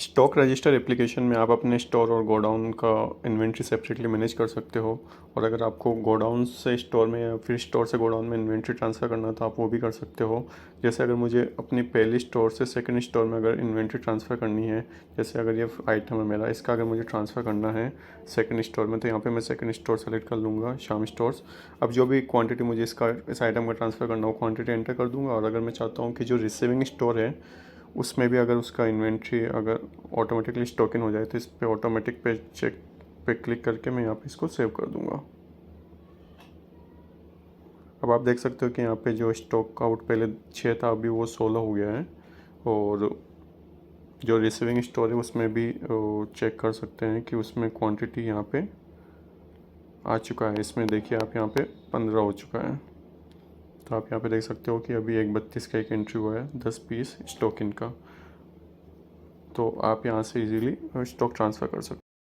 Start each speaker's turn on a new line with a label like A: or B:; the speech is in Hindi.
A: स्टॉक रजिस्टर एप्लीकेशन में आप अपने स्टोर और गोडाउन का इन्वेंट्री सेपरेटली मैनेज कर सकते हो। और अगर आपको गोडाउन से स्टोर में या फिर स्टोर से गोडाउन में इन्वेंट्री ट्रांसफ़र करना है तो आप वो भी कर सकते हो। जैसे अगर मुझे अपनी पहली स्टोर से सेकंड स्टोर में अगर इन्वेंट्री ट्रांसफ़र करनी है, जैसे अगर ये आइटम है मेरा, इसका अगर मुझे ट्रांसफ़र करना है सेकंड स्टोर में, तो यहाँ पे मैं सेकंड स्टोर सेलेक्ट कर लूँगा, श्याम स्टोर्स। अब जो भी क्वांटिटी मुझे इस आइटम का ट्रांसफ़र करना हो, क्वांटिटी एंटर कर दूँगा। और अगर मैं चाहता हूँ कि जो रिसीविंग स्टोर है उसमें भी अगर उसका इन्वेंट्री अगर ऑटोमेटिकली स्टॉक इन हो जाए, तो इस पे ऑटोमेटिक पे चेक पे क्लिक करके मैं यहाँ पे इसको सेव कर दूँगा। अब आप देख सकते हो कि यहाँ पे जो स्टॉक आउट पहले 6 था, अभी वो 16 हो गया है। और जो रिसीविंग स्टोर है उसमें भी चेक कर सकते हैं कि उसमें क्वांटिटी यहाँ पे आ चुका है। इसमें देखिए आप यहाँ पे 15 हो चुका है। तो आप यहाँ पे देख सकते हो कि अभी 1:32 का एक एंट्री हुआ है 10 पीस स्टॉक इन का। तो आप यहाँ से इजीली स्टॉक ट्रांसफ़र कर सकते हो।